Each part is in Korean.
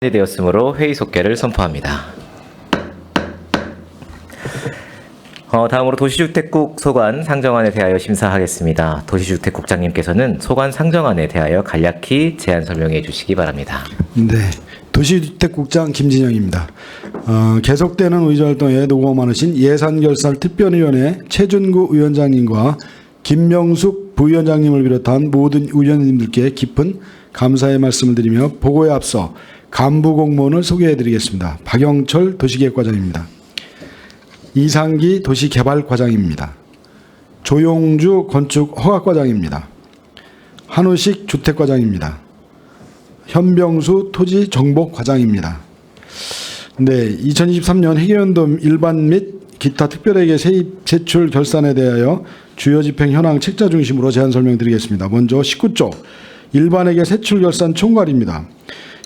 되었으므로 회의 속개를 선포합니다. 다음으로 도시주택국 소관 상정안에 대하여 심사하겠습니다. 도시주택국장님께서는 소관 상정안에 대하여 간략히 제안 설명해 주시기 바랍니다. 네, 도시주택국장 김진영입니다. 계속되는 의정활동에 노고 많으신 예산결산특별위원회 최준구 위원장님과 김명숙 부위원장님을 비롯한 모든 의원님들께 깊은 감사의 말씀을 드리며 보고에 앞서 간부 공무원을 소개해드리겠습니다. 박영철 도시계획과장입니다. 이상기 도시개발과장입니다. 조용주 건축허가과장입니다. 한우식 주택과장입니다. 현병수 토지정보과장입니다. 네, 2023년 회계연도 일반 및 기타 특별회계 세입 제출 결산에 대하여 주요 집행 현황 책자 중심으로 제안 설명드리겠습니다. 먼저 19조 일반회계 세출 결산 총괄입니다.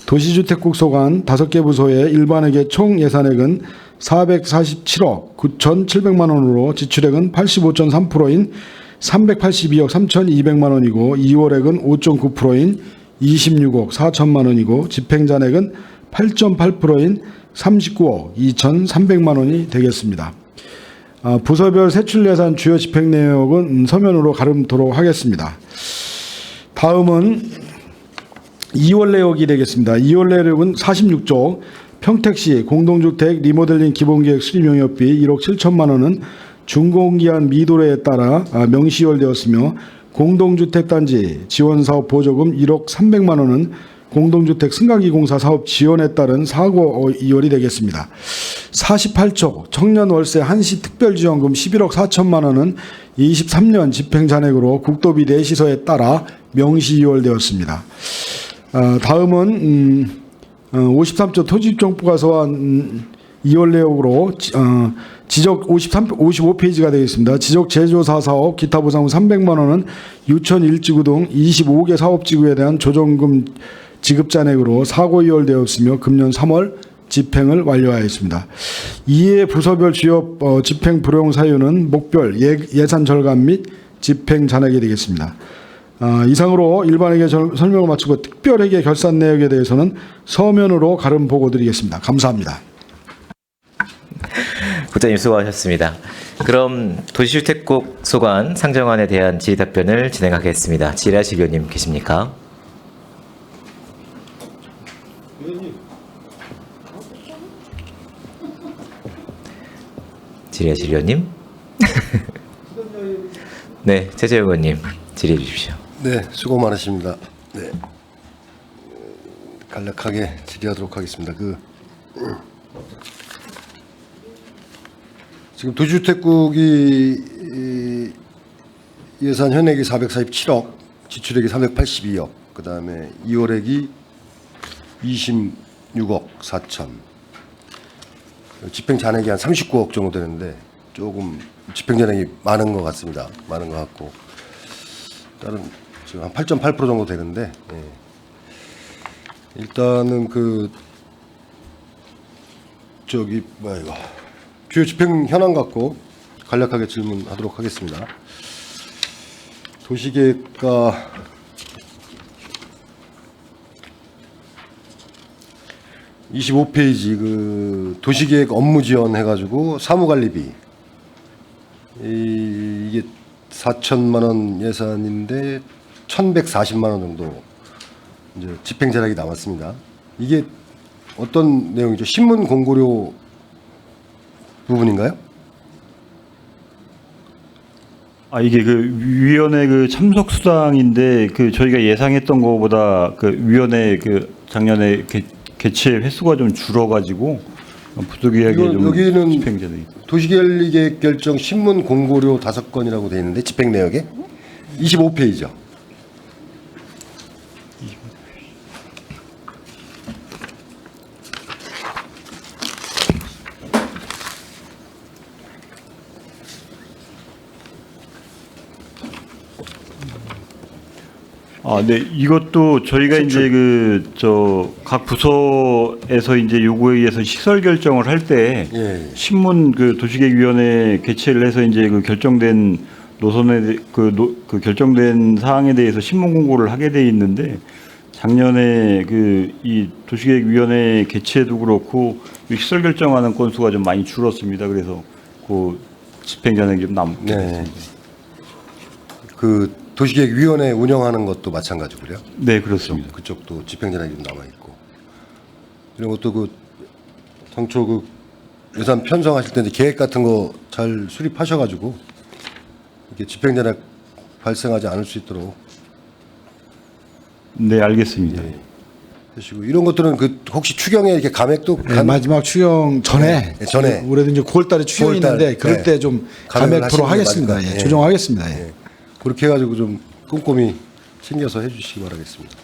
도시주택국 소관 5개 부서의 일반회계 총 예산액은 447억 9,700만 원으로 지출액은 85.3%인 382억 3,200만 원이고 2월액은 5.9%인 26억 4천만 원이고 집행잔액은 8.8%인 39억 2,300만 원이 되겠습니다. 부서별 세출 예산 주요 집행 내역은 서면으로 가름토록 하겠습니다. 다음은 2월 내역이 되겠습니다. 2월 내역은 46조 평택시 공동주택 리모델링 기본계획 수립용역비 1억 7천만 원은 준공기한 미도래에 따라 명시이월되었으며 공동주택단지 지원사업 보조금 1억 300만 원은 공동주택 승강기 공사 사업 지원에 따른 사고 이월이 되겠습니다. 48조 청년월세 한시 특별지원금 11억 4천만 원은 23년 집행잔액으로 국도비 내시서에 따라 명시이월되었습니다. 다음은 53조 토지정보가 소환 2월 내역으로 지적 55페이지가 되겠습니다. 지적 제조사 사업 기타 보상금 300만 원은 유천 1지구 등 25개 사업지구에 대한 조정금 지급 잔액으로 사고 이월되었으며 금년 3월 집행을 완료하였습니다. 이에 부서별 주요 집행 불용 사유는 목별 예산 절감 및 집행 잔액이 되겠습니다. 이상으로 일반회계 설명을 마치고 특별회계 결산 내역에 대해서는 서면으로 가름 보고 드리겠습니다. 감사합니다. 국장님 수고하셨습니다. 그럼 도시주택국 소관 상정안에 대한 질의 답변을 진행하겠습니다. 질의하실 위원님 계십니까? 질의하실 위원님? 네, 최재형 의원님 질의해 주십시오. 네, 수고 많으십니다. 네, 간략하게 질의하도록 하겠습니다. 지금 도시주택국이 예산 현액이 447억, 지출액이 382억, 그 다음에 2월액이 26억 4천, 집행 잔액이 한 39억 정도 되는데 조금 집행 잔액이 많은 것 같습니다. 많은 것 같고 다른 지금 한 8.8% 정도 되는데 일단은 주요 집행 현황 갖고 간략하게 질문하도록 하겠습니다. 도시계획과 (25페이지) 도시계획 업무 지원 해가지고 사무관리비 이게 4천만 원 예산인데 1,140만 원 정도 이제 집행 잔액이 남았습니다. 이게 어떤 내용이죠? 신문 공고료 부분인가요? 이게 위원회 참석 수당인데 저희가 예상했던 것보다 위원회 작년에 개최 횟수가 좀 줄어가지고 부득이하게 좀 여기는 집행 잔액이. 도시계획 결정 신문 공고료 5건이라고 되어 있는데 집행 내역에 25페이지죠. 네, 이것도 저희가 이제 각 부서에서 이제 요구에 의해서 시설 결정을 할 때 신문 도시계획위원회 개최를 해서 이제 결정된 노선에 결정된 사항에 대해서 신문 공고를 하게 돼 있는데 작년에 그 이 도시계획위원회 개최도 그렇고 이 시설 결정하는 건수가 좀 많이 줄었습니다. 그래서 그 집행잔액이 좀 남고 네. 있습니다. 그 도시계획위원회 운영하는 것도 마찬가지고요. 네, 그렇습니다. 그쪽도 집행자격이 좀 남아 있고 이런 것도 그 당초 그 예산 편성하실 때 이제 계획 같은 거 잘 수립하셔가지고 이렇게 집행자격 발생하지 않을 수 있도록 네, 알겠습니다. 하시고 이런 것들은 그 혹시 추경에 이렇게 감액도 네, 마지막 추경 전에 네, 전에. 올해도 이제 9월달에 추경이 9월 달, 있는데 그럴 네. 때 좀 감액을 감액토록 하시는 게 하겠습니다. 맞을 것 예, 같아요. 조정하겠습니다. 예. 예. 그렇게 해가지고 좀 꼼꼼히 챙겨서 해주시기 바라겠습니다.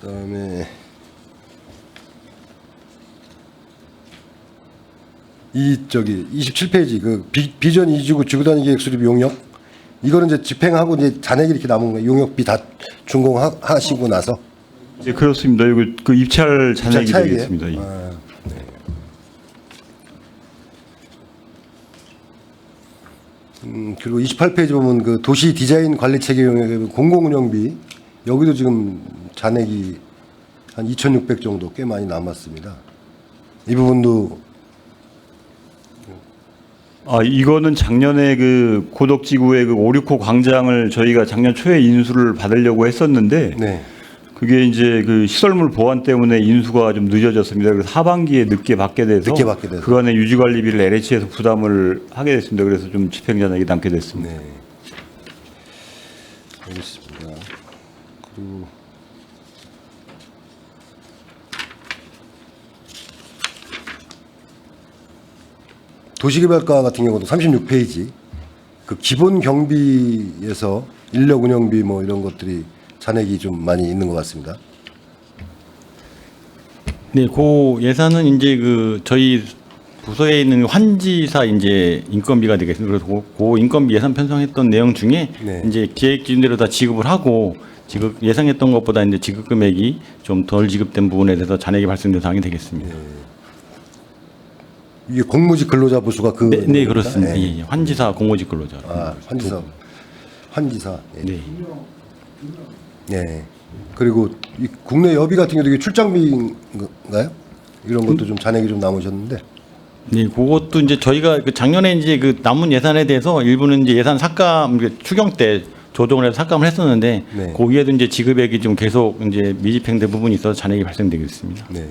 그다음에 이 저기 27페이지 그 비전 2지구 지구단위 계획 수립 용역 이거는 이제 집행하고 이제 잔액이 이렇게 남은 거예요. 용역비 다 준공하시고 나서 네, 그렇습니다. 이거 그 입찰 잔액이 차액이에요? 되겠습니다. 예. 아, 네. 그리고 28페이지 보면 그 도시 디자인 관리 체계 용역의 공공운영비 여기도 지금 잔액이 한 2,600 정도 꽤 많이 남았습니다. 이 부분도 아, 이거는 작년에 그 고덕지구의 그 569 광장을 저희가 작년 초에 인수를 받으려고 했었는데 네. 그게 이제 그 시설물 보완 때문에 인수가 좀 늦어졌습니다. 그래서 하반기에 늦게 받게 돼서 그간의 유지 관리비를 LH에서 부담을 하게 됐습니다. 그래서 좀 집행잔액이 남게 됐습니다. 네. 알겠습니다. 그리고 도시개발과 같은 경우도 36페이지 그 기본 경비에서 인력 운영비 뭐 이런 것들이 잔액이 좀 많이 있는 것 같습니다. 네, 그 예산은 이제 그 저희 부서에 있는 환지사 이제 인건비가 되겠습니다. 그래서 그 인건비 예산 편성했던 내용 중에 네. 이제 계획 기준대로 다 지급을 하고 지급 예상했던 것보다 이제 지급 금액이 좀 덜 지급된 부분에 대해서 잔액이 발생된 사항이 되겠습니다. 이게 공무직 근로자 보수가 그 네, 네 겁니까? 그렇습니다. 네. 예, 예. 환지사 공무직 근로자. 아, 환지사. 예. 네. 네. 그리고 이 국내 여비 같은 경우도 이게 출장비인가요? 이런 것도 좀 잔액이 좀 남으셨는데. 네, 그것도 이제 저희가 그 작년에 이제 그 남은 예산에 대해서 일부는 이제 예산 삭감 추경 때 조정을 해서 삭감을 했었는데 네. 그 위에도 이제 지급액이 좀 계속 이제 미집행된 부분이 있어서 잔액이 발생되겠습니다. 네.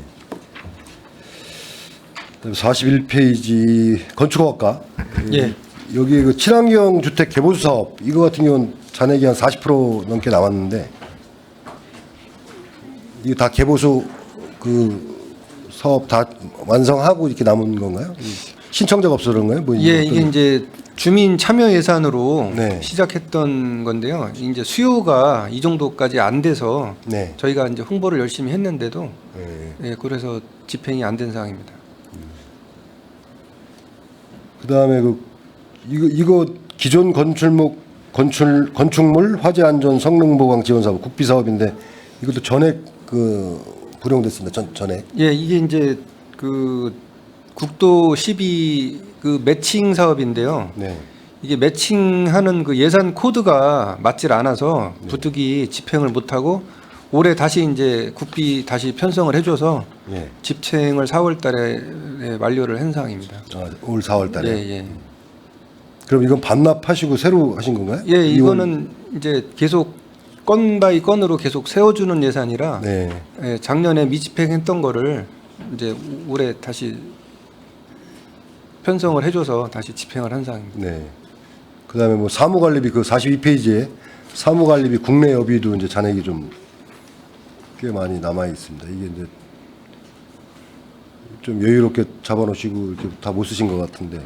그다음에 41페이지 건축허가. 예. 여기 그 친환경 주택 개보수 사업 이거 같은 경우는 잔액이 한 40% 넘게 남았는데 이게 다 개보수 그 사업 다 완성하고 이렇게 남은 건가요? 신청자가 없어서 그런가요? 뭐 예, 어떤- 이게 이제 주민 참여 예산으로 네. 시작했던 건데요. 이제 수요가 이 정도까지 안 돼서 네. 저희가 이제 홍보를 열심히 했는데도 네. 예, 그래서 집행이 안 된 상황입니다. 그다음에 그 이거 기존 건축물 화재 안전 성능 보강 지원 사업 국비 사업인데 이것도 전액 그 불용됐습니다. 전액. 예, 이게 이제 그 국도 12 그 매칭 사업인데요. 네. 이게 매칭하는 그 예산 코드가 맞질 않아서 부득이 집행을 못하고 올해 다시 이제 국비 다시 편성을 해줘서 예. 집행을 4월달에 완료를 한 상황입니다. 아, 올 4월달에. 예, 예. 그럼 이건 반납하시고 새로 하신 건가요? 예, 이거는 이제 계속 건 바이 건으로 계속 세워주는 예산이라 네. 예, 작년에 미집행했던 거를 이제 올해 다시 편성을 해줘서 다시 집행을 한 상황입니다. 네. 그다음에 뭐 사무관리비 그 42페이지에 사무관리비 국내 여비도 이제 잔액이 좀 꽤 많이 남아 있습니다. 이게 이제 좀 여유롭게 잡아놓으시고 이렇게 다 못 쓰신 것 같은데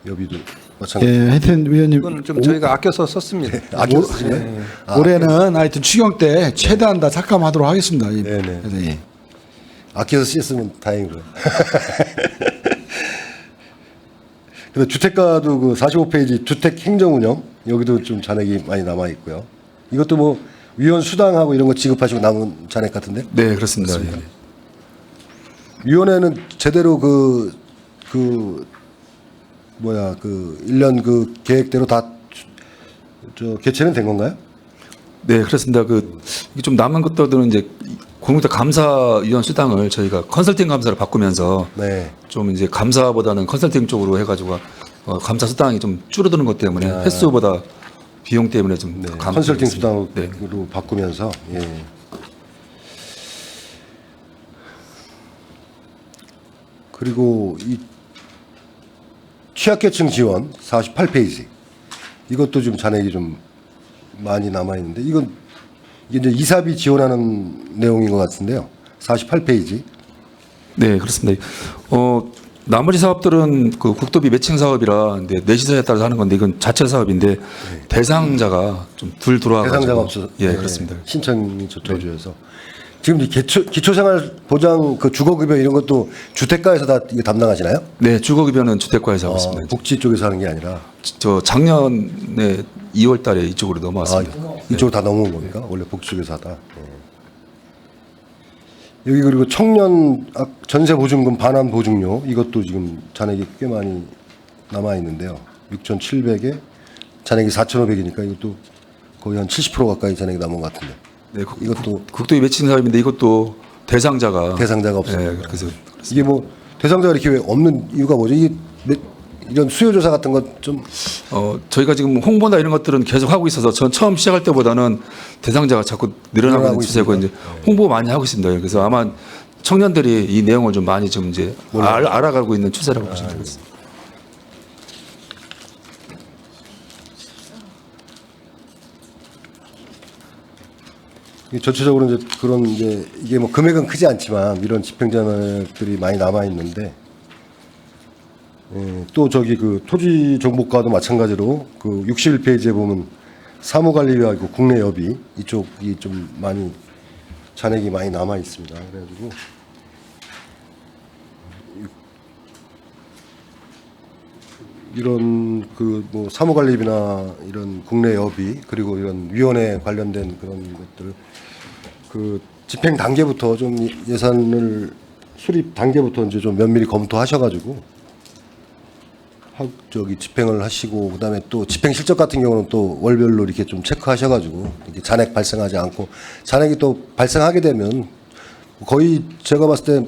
여비도 마찬가지. 예, 하여튼 위원님 이건 좀 저희가 아껴서 썼습니다. 아껴서 쓰신 거예요? 예, 예. 아, 올해는 하여튼 추경 때 최대한 다 삭감하도록 하겠습니다. 예. 네네. 그래서 예. 아껴서 쓰셨으면 다행이고요. 근데 주택가도 그 45페이지 주택 행정운영 여기도 좀 잔액이 많이 남아 있고요. 이것도 뭐 위원 수당하고 이런 거 지급하시고 남은 잔액 같은데? 네, 그렇습니다. 예. 위원회는 제대로 그 1년 그 계획대로 다 개최는 된 건가요? 네, 그렇습니다. 그 이게 좀 남은 것들은 이제 공무원들 감사위원 수당을 저희가 컨설팅 감사를 바꾸면서 네. 좀 이제 감사보다는 컨설팅 쪽으로 해가지고 감사 수당이 좀 줄어드는 것 때문에 횟수보다 비용 때문에 좀 네. 감소가 컨설팅 있습니다. 수당으로 네. 바꾸면서 예. 그리고 이 취약계층 지원 48페이지 이것도 좀 잔액이 좀 많이 남아 있는데 이게 이제 이사비 지원하는 내용인 것 같은데요. 48페이지. 네, 그렇습니다. 나머지 사업들은 그 국도비 매칭 사업이라 이제 내시사에 따라서 하는 건데 이건 자체 사업인데 대상자가 좀 덜 들어와가지고 대상자가 없어서 예, 네, 그렇습니다. 신청이 저조해서 지금 이 기초생활보장 그 주거급여 이런 것도 주택가에서 다 이거 담당하시나요? 네, 주거급여는 주택과에서 하고 있습니다. 복지 쪽에서 하는 게 아니라 저 작년에 2월달에 이쪽으로 넘어왔습니다. 이쪽으로 다 넘어온 겁니까? 원래 복지 쪽에서 하다. 여기 그리고 청년 전세 보증금 반환 보증료 이것도 지금 잔액이 꽤 많이 남아 있는데요. 6,700에 잔액이 4,500이니까 이것도 거의 한 70% 가까이 잔액이 남은 것 같은데. 네, 이것도 국도비 매칭 사업인데 이것도 대상자가 없어요. 네, 그래서 이게 뭐 대상자가 이렇게 왜 없는 이유가 뭐죠? 이게 이런 수요조사 같은 것 좀 저희가 지금 홍보나 이런 것들은 계속 하고 있어서 전 처음 시작할 때보다는 대상자가 자꾸 늘어나고 있는 늘어나고 추세고 이제 홍보 많이 하고 있습니다. 그래서 아마 청년들이 이 내용을 좀 많이 좀 이제 알아가고 있는 추세라고 보시면 되겠습니다. 전체적으로 이제 그런 이게 뭐 금액은 크지 않지만 이런 집행잔액들이 많이 남아 있는데 또 저기 그 토지 정보과도 마찬가지로 그 61페이지에 보면 사무관리비와 그 국내 여비 이쪽이 좀 많이 잔액이 많이 남아 있습니다. 그래가지고 이런 그 뭐 사무관리비나 이런 국내 여비 그리고 이런 위원회 관련된 그런 것들 그 집행 단계부터 좀 예산을 수립 단계부터 이제 좀 면밀히 검토하셔가지고 저기 집행을 하시고 그다음에 또 집행 실적 같은 경우는 또 월별로 이렇게 좀 체크하셔가지고 이렇게 잔액 발생하지 않고 잔액이 또 발생하게 되면 거의 제가 봤을 때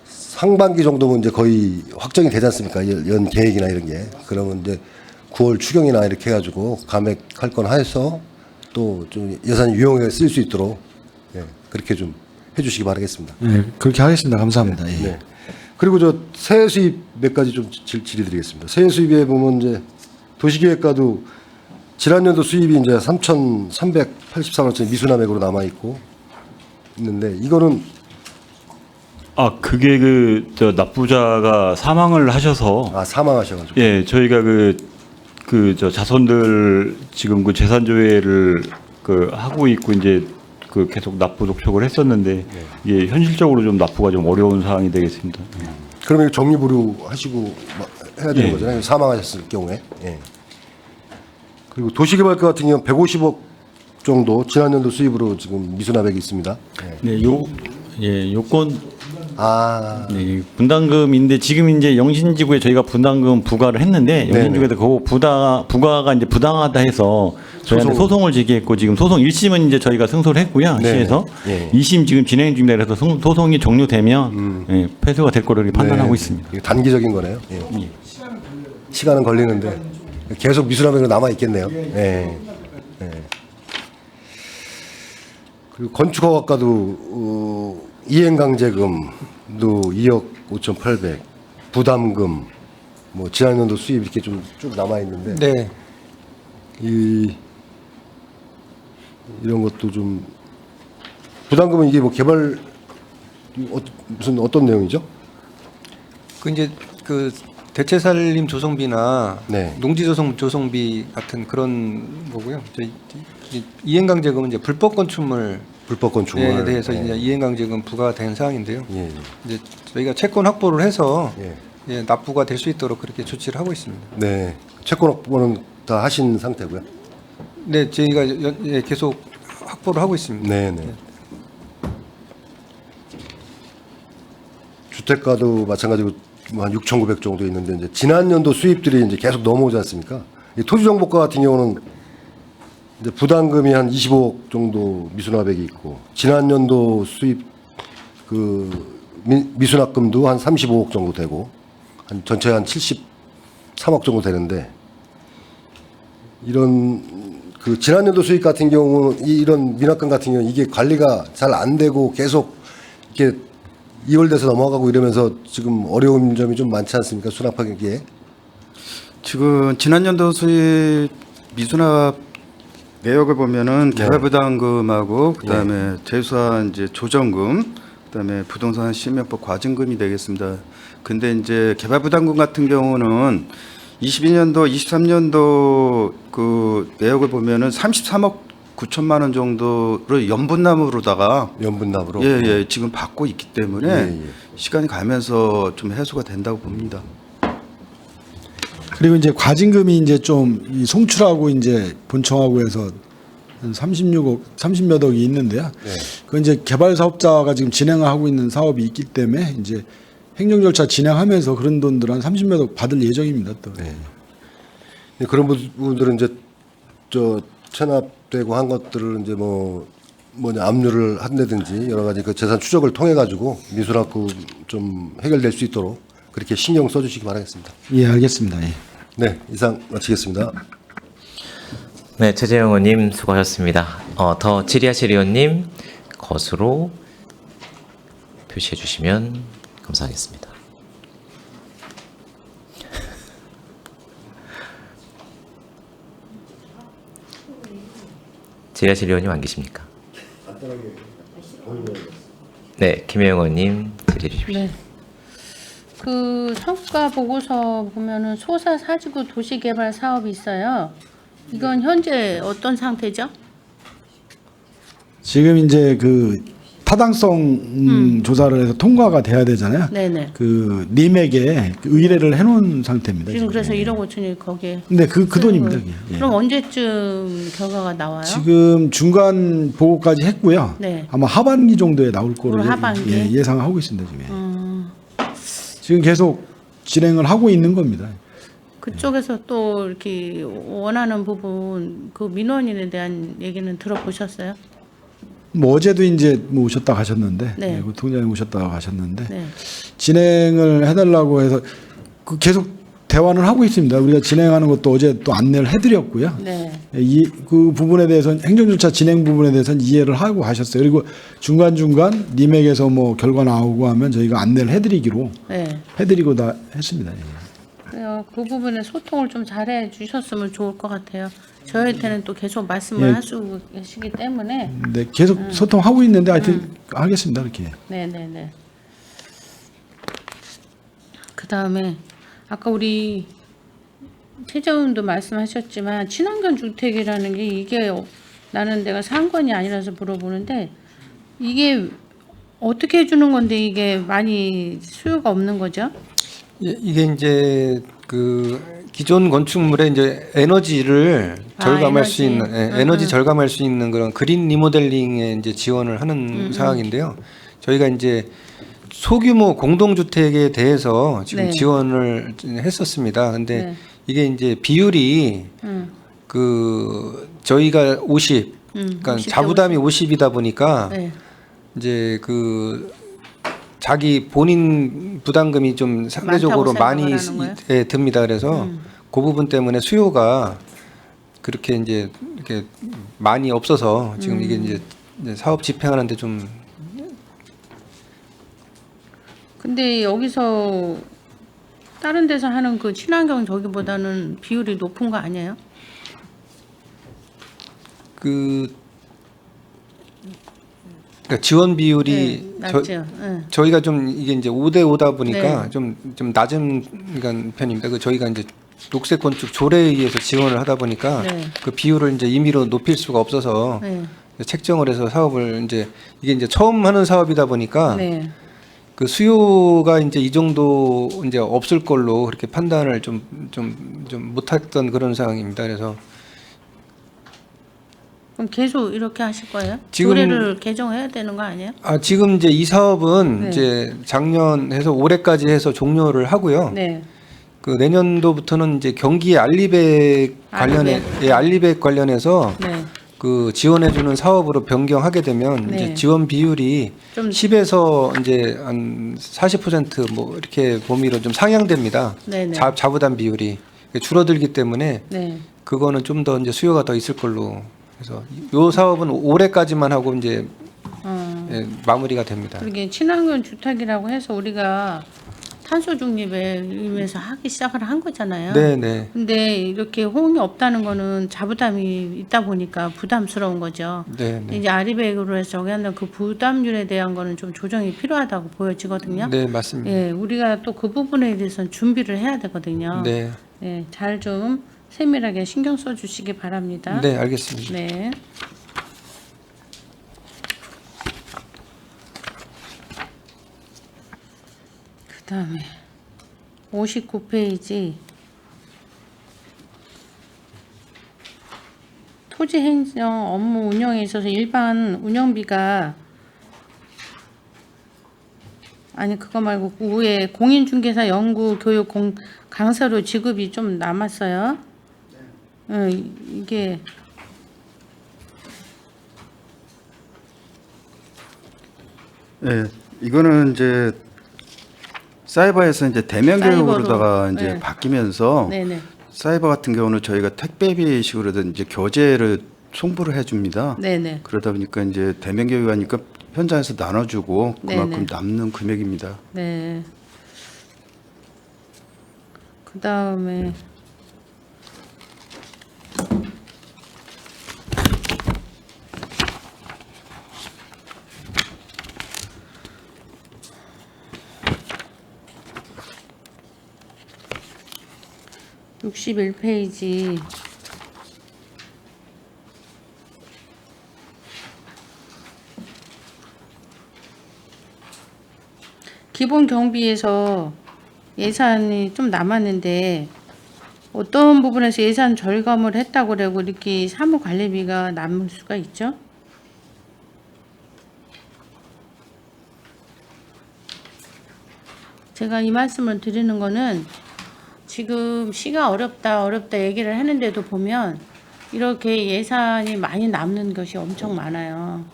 상반기 정도면 이제 거의 확정이 되지 않습니까? 연 계획이나 이런 게. 그러면 이제 9월 추경이나 이렇게 해가지고 감액할 건 해서 또 좀 예산이 유용하게 쓸 수 있도록 그렇게 좀 해주시기 바라겠습니다. 네, 그렇게 하겠습니다. 감사합니다. 예. 네. 그리고 저 세액 수입 몇 가지 좀 질의드리겠습니다. 세액 수입에 보면 이제 도시계획과도 지난 연도 수입이 이제 3,383원 원 미수납액으로 남아 있고 있는데 이거는 그게 저 납부자가 사망을 하셔서 사망하셔가지고 예, 저희가 저 자손들 지금 그 재산 조회를 하고 있고 이제 계속 납부 독촉을 했었는데 이게 현실적으로 좀 납부가 좀 어려운 사항이 되겠습니다. 그러면 정리부류 하시고 해야 되는 예. 거잖아요. 사망하셨을 경우에. 예. 그리고 도시개발과 같은 경우는 150억 정도 지난 연도 수입으로 지금 미수납액이 있습니다. 네, 요건 네, 분담금인데 지금 이제 영신지구에 저희가 분담금 부과를 했는데 영신지구에서 그 부과가 이제 부당하다 해서 저희한테 소송을 제기했고 지금 소송 1심은 이제 저희가 승소를 했고요. 시에서 2심 지금 진행 중이라 그래서 소송이 종료되면 패소가 될 거로 이렇게 판단하고 있습니다. 이게 단기적인 거네요. 예. 시간은 걸리는데 계속 미수납액으로 남아 있겠네요. 예. 예. 그리고 건축허가과도 이행강제금도 2억 5,800, 부담금, 뭐 지난 연도 수입 이렇게 좀 쭉 남아 있는데 네. 이런 것도 좀 부담금은 이게 뭐 개발 무슨 어떤 내용이죠? 그 이제 그 대체살림 조성비나 네. 농지조성비 같은 그런 거고요. 이행강제금은 이제 불법 건축물 불법 건축물에 대해서 이제 이행강제금 부과된 사항인데요. 예. 이제 저희가 채권 확보를 해서 예. 납부가 될 수 있도록 그렇게 조치를 하고 있습니다. 네. 채권 확보는 다 하신 상태고요. 네, 저희가 계속 확보를 하고 있습니다. 네. 주택가도 마찬가지로 한 6,900 정도 있는데 이제 지난 연도 수입들이 이제 계속 넘어오지 않습니까? 이 토지정보과 같은 경우는 이제 부담금이 한 25억 정도 미수납액이 있고 지난 연도 수입 그 미수납금도 한 35억 정도 되고 한 전체 한 73억 정도 되는데 이런 그 지난 연도 수입 같은 경우 이런 미납금 같은 경우 이게 관리가 잘 안 되고 계속 이렇게 2월 돼서 넘어가고 이러면서 지금 어려운 점이 좀 많지 않습니까? 수납하기에. 지금 지난 연도 수입 미수납 내역을 보면은 네. 개발부담금하고 그다음에 재수한 이제 조정금, 그다음에 부동산 시행법 과징금이 되겠습니다. 근데 이제 개발부담금 같은 경우는 22년도, 23년도 그 내역을 보면은 33억 9천만 원 정도를 연분납으로다가 연분납으로. 예, 지금 받고 있기 때문에 예. 시간이 가면서 좀 해소가 된다고 봅니다. 그리고 이제 과징금이 이제 좀 이 송출하고 이제 본청하고 해서 한 36억, 30몇 억이 있는데요. 그 이제 개발 사업자가 지금 진행하고 있는 사업이 있기 때문에 이제 행정 절차 진행하면서 그런 돈들 한 30몇 억 받을 예정입니다. 또. 네, 그런 부분들은 이제 저 체납되고 한 것들을 이제 뭐냐 압류를 한다든지 여러 가지 그 재산 추적을 통해 가지고 미수납금 좀 해결될 수 있도록 그렇게 신경 써주시기 바라겠습니다. 예, 알겠습니다. 예. 네, 이상 마치겠습니다. 네, 최재형 의원님 수고하셨습니다. 더 질의하실 의원님 것으로 표시해 주시면 감사하겠습니다. 질의하실 의원님 안 계십니까? 네, 김혜영 의원님 질의해 주십시오. 네. 그 성과 보고서 보면은 소사 사지구 도시개발 사업이 있어요. 이건 현재 어떤 상태죠? 지금 이제 그 타당성 조사를 해서 통과가 돼야 되잖아요. 네네. 그 님에게 의뢰를 해놓은 상태입니다. 지금 그래서 1억 5천이 거기에. 근데 그 쓰는 돈입니다. 거예요. 그게. 예. 그럼 언제쯤 결과가 나와요? 지금 중간 보고까지 했고요. 네. 아마 하반기 정도에 나올 거로 올 하반기? 예상하고 있습니다. 지금. 지금 계속 진행을 하고 있는 겁니다. 그쪽에서 또 이렇게 원하는 부분 그 민원인에 대한 얘기는 들어보셨어요? 뭐 어제도 이제 뭐 오셨다 가셨는데, 네. 그 통장에 오셨다 가셨는데 네. 진행을 해달라고 해서 그 계속 대화는 하고 있습니다. 우리가 진행하는 것도 어제 또 안내를 해드렸고요. 네. 그 부분에 대해서는 행정절차 진행 부분에 대해서는 이해를 하고 가셨어요. 그리고 중간중간 님에게서 뭐 결과 나오고 하면 저희가 안내를 해드리기로 네. 해드리고 다 했습니다. 예. 그래요. 그 부분에 소통을 좀 잘해 주셨으면 좋을 것 같아요. 저희한테는 또 계속 말씀을 예. 하시기 때문에. 네, 계속 소통하고 있는데 하여튼 하겠습니다. 이렇게. 네네네. 그 다음에 아까 우리 최재훈도 말씀하셨지만 친환경 주택이라는 게 이게 나는 내가 상권이 아니라서 물어보는데 이게 어떻게 해주는 건데 이게 많이 수요가 없는 거죠? 예, 이게 이제 그 기존 건축물에 이제 에너지를 절감할 수 에너지. 있는 에너지 절감할 수 있는 그런 그린 리모델링에 이제 지원을 하는 사항인데요. 저희가 이제 소규모 공동주택에 대해서 지금 네. 지원을 했었습니다. 근데 네. 이게 이제 비율이 그 저희가 50, 그러니까 50대 자부담이 50이다 보니까 네. 이제 그 자기 본인 부담금이 좀 상대적으로 많다고 많이 생각을 하는 예, 듭니다. 그래서 그 부분 때문에 수요가 그렇게 이제 이렇게 많이 없어서 지금 이게 이제 사업 집행하는데 좀 근데 여기서 다른 데서 하는 그 친환경 저기보다는 비율이 높은 거 아니에요? 그러니까 지원 비율이 네, 맞죠. 네. 저희가 좀 이게 이제 5대 5다 보니까 네. 좀 낮은 그러니까 편입니다. 그 저희가 이제 녹색 건축 조례에 의해서 지원을 하다 보니까 네. 그 비율을 이제 임의로 높일 수가 없어서 네. 책정을 해서 사업을 이제 이게 이제 처음 하는 사업이다 보니까 네. 그 수요가 이제 이 정도 이제 없을 걸로 그렇게 판단을 좀 못했던 그런 상황입니다. 그래서 그럼 계속 이렇게 하실 거예요? 지금- 조례를 개정해야 되는 거 아니에요? 지금 이제 이 사업은 네. 이제 작년 해서 올해까지 해서 종료를 하고요. 네. 그 내년도부터는 이제 경기 알리백 알리백 관련해서 네. 그 지원해주는 사업으로 변경하게 되면 네. 이제 지원 비율이 좀 10에서 이제 한 40% 이렇게 범위로 좀 상향됩니다. 네네. 자부담 비율이 줄어들기 때문에 네. 그거는 좀 더 이제 수요가 더 있을 걸로. 그래서 요 사업은 올해까지만 하고 이제 예, 마무리가 됩니다. 그러게 친환경 주택이라고 해서 우리가 탄소 중립에 의해서 하기 시작을 한 거잖아요. 네네. 근데 이렇게 호응이 없다는 거는 자부담이 있다 보니까 부담스러운 거죠. 네네. 이제 아리백으로 해서 저기 한다는 그 부담률에 대한 거는 좀 조정이 필요하다고 보여지거든요. 네 맞습니다. 예, 우리가 또 그 부분에 대해서는 준비를 해야 되거든요. 네. 예, 잘 좀 세밀하게 신경 써 주시기 바랍니다. 네 알겠습니다. 네. 그다음에 59페이지 토지 행정 업무 운영에 있어서 일반 운영비가 아니 그거 말고 위에 공인중개사 연구 교육 강사료 지급이 좀 남았어요. 이게 예, 이거는 이제 사이버에서 이제 대면 교육으로다가 사이버로, 이제 네. 바뀌면서 네네. 사이버 같은 경우는 저희가 택배비식으로든 이제 교재를 송부를 해줍니다. 네네. 그러다 보니까 이제 대면 교육하니까 현장에서 나눠주고 그만큼 네네. 남는 금액입니다. 네. 그 다음에 (61페이지) 기본 경비에서 예산이 좀 남았는데 어떤 부분에서 예산 절감을 했다고 그러고 이렇게 사무관리비가 남을 수가 있죠? 제가 이 말씀을 드리는 거는 지금 시가 어렵다 얘기를 하는데도 보면 이렇게 예산이 많이 남는 것이 엄청 많아요.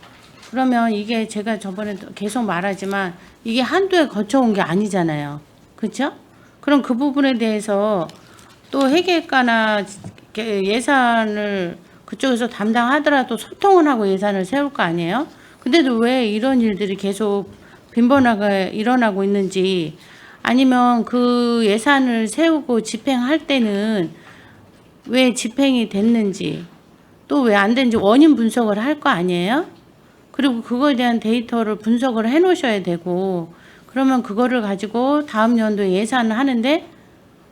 그러면 이게 제가 저번에 계속 말하지만 이게 한두에 거쳐온 게 아니잖아요. 그렇죠? 그럼 그 부분에 대해서 또 회계과나 예산을 그쪽에서 담당하더라도 소통을 하고 예산을 세울 거 아니에요? 근데도 왜 이런 일들이 계속 빈번하게 일어나고 있는지, 아니면 그 예산을 세우고 집행할 때는 왜 집행이 됐는지, 또 왜 안 된지 원인 분석을 할 거 아니에요? 그리고 그거에 대한 데이터를 분석을 해 놓으셔야 되고, 그러면 그거를 가지고 다음 연도에 예산을 하는데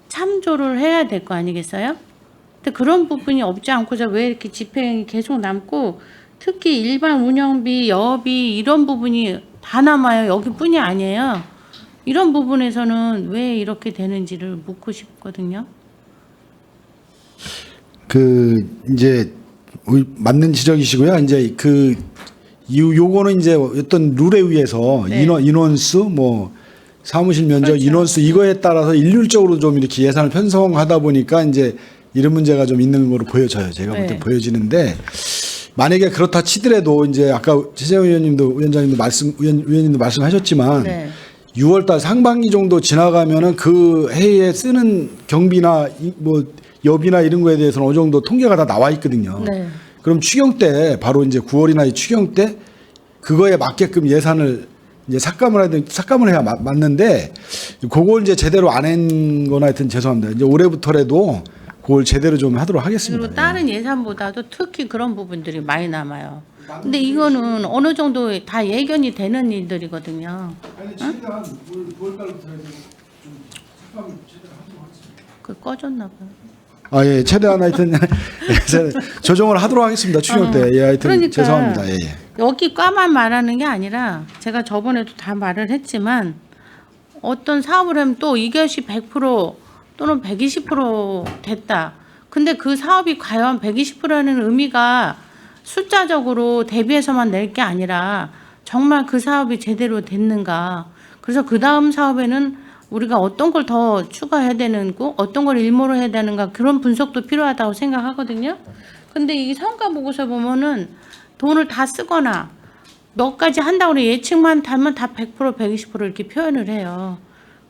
참조를 해야 될 거 아니겠어요? 근데 그런 부분이 없지 않고서 왜 이렇게 집행이 계속 남고, 특히 일반 운영비, 여비 이런 부분이 다 남아요. 여기뿐이 아니에요. 이런 부분에서는 왜 이렇게 되는지를 묻고 싶거든요. 이제 맞는 지적이시고요. 이제 요거는 이제 어떤 룰에 의해서 네. 인원수 사무실 면적 그렇죠. 인원수 이거에 따라서 일률적으로 좀 이렇게 예산을 편성하다 보니까 이제 이런 문제가 좀 있는 거로 보여져요. 제가 볼 때 네. 보여지는데, 만약에 그렇다 치더라도 이제 아까 최재형 위원장님도 위원님도 말씀하셨지만 네. 6월달 상반기 정도 지나가면은 그 해에 쓰는 경비나 여비나 이런 거에 대해서는 어느 정도 통계가 다 나와 있거든요. 네. 그럼 추경 때 바로 이제 9월이나 추경 때 그거에 맞게끔 예산을 이제 삭감을 해야 맞는데, 그걸 이제 제대로 안 한 거나 하여튼 죄송합니다. 이제 올해부터라도 그걸 제대로 좀 하도록 하겠습니다. 그리고 다른 예산보다도 특히 그런 부분들이 많이 남아요. 근데 이거는 어느 정도 다 예견이 되는 일들이거든요. 최대한 9월달부터 좀 삭감을 제대로 하도록 하겠습니다. 그 꺼졌나 봐요. 예, 최대한 하여튼 조정을 하도록 하겠습니다. 추경 때. 예, 하여튼 그러니까 죄송합니다. 예. 여기 과만 말하는 게 아니라 제가 저번에도 다 말을 했지만, 어떤 사업을 하면 또 이것이 100% 또는 120% 됐다. 근데 그 사업이 과연 120%라는 의미가 숫자적으로 대비해서만 낼 게 아니라 정말 그 사업이 제대로 됐는가. 그래서 그 다음 사업에는 우리가 어떤 걸 더 추가해야 되는고 어떤 걸 일모로 해야 되는가 그런 분석도 필요하다고 생각하거든요. 근데 이 성과 보고서 보면은 돈을 다 쓰거나 몇 가지 한다고 예측만 하면 다 100%, 120% 이렇게 표현을 해요.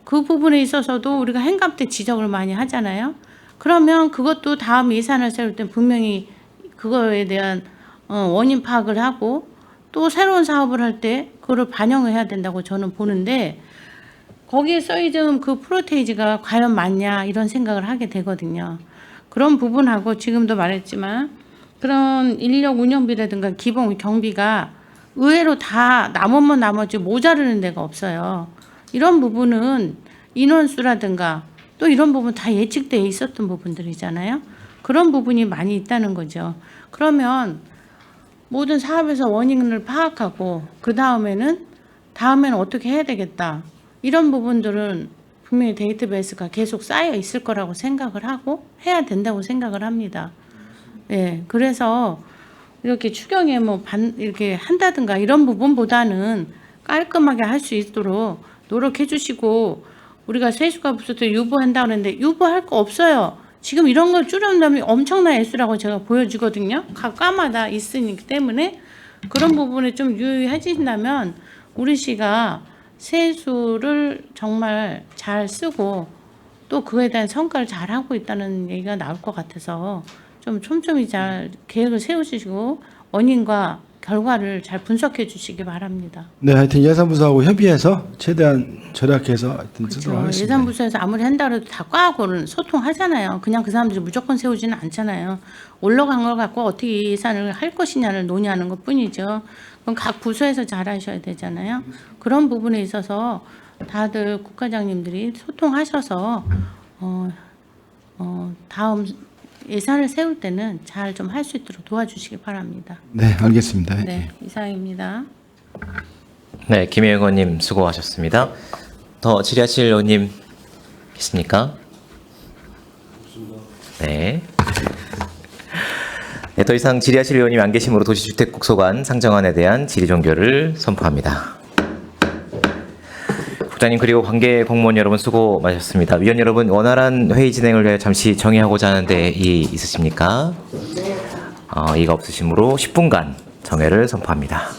그 부분에 있어서도 우리가 행감 때 지적을 많이 하잖아요. 그러면 그것도 다음 예산을 세울 때 분명히 그거에 대한 원인 파악을 하고 또 새로운 사업을 할 때 그거를 반영을 해야 된다고 저는 보는데 거기에 써있는 그 프로테이지가 과연 맞냐 이런 생각을 하게 되거든요. 그런 부분하고 지금도 말했지만 그런 인력 운영비라든가 기본 경비가 의외로 다 남으면 나머지 모자르는 데가 없어요. 이런 부분은 인원수라든가 또 이런 부분 다 예측되어 있었던 부분들이잖아요. 그런 부분이 많이 있다는 거죠. 그러면 모든 사업에서 원인을 파악하고 그 다음에는 어떻게 해야 되겠다. 이런 부분들은 분명히 데이터베이스가 계속 쌓여 있을 거라고 생각을 하고 해야 된다고 생각을 합니다. 예, 그래서 이렇게 추경에 이렇게 한다든가 이런 부분보다는 깔끔하게 할 수 있도록 노력해 주시고 우리가 세수가 부서도 유보한다 그러는데 유보할 거 없어요. 지금 이런 걸 줄여놓으면 엄청난 액수라고 제가 보여주거든요. 각 과마다 있으기 때문에 그런 부분에 좀 유의해주신다면 우리 시가 세수를 정말 잘 쓰고 또 그에 대한 성과를 잘 하고 있다는 얘기가 나올 것 같아서 좀 촘촘히 잘 계획을 세우시고 원인과 결과를 잘 분석해 주시기 바랍니다. 네, 하여튼 예산부서하고 협의해서 최대한 절약해서 하여튼 쓰도록 하겠습니다. 예산부서에서 아무리 한다 해도 다 과하고는 소통하잖아요. 그냥 그 사람들이 무조건 세우지는 않잖아요. 올라간 걸 갖고 어떻게 예산을 할 것이냐를 논의하는 것뿐이죠. 그럼 각 부서에서 잘 하셔야 되잖아요. 그런 부분에 있어서 다들 국과장님들이 소통하셔서 다음 예산을 세울 때는 잘 좀 할 수 있도록 도와주시기 바랍니다. 네, 알겠습니다. 네, 이상입니다. 네, 김혜 의원님 수고하셨습니다. 더 질의하실 의원님 계십니까? 네. 네, 더 이상 질의하실 의원님 안 계시므로 도시주택국 소관 상정안에 대한 질의 종결을 선포합니다. 국장님 그리고 관계 공무원 여러분 수고 많으셨습니다. 위원 여러분 원활한 회의 진행을 위해 잠시 정의하고자 하는데 이의 있으십니까? 이의가 없으시므로 10분간 정회를 선포합니다.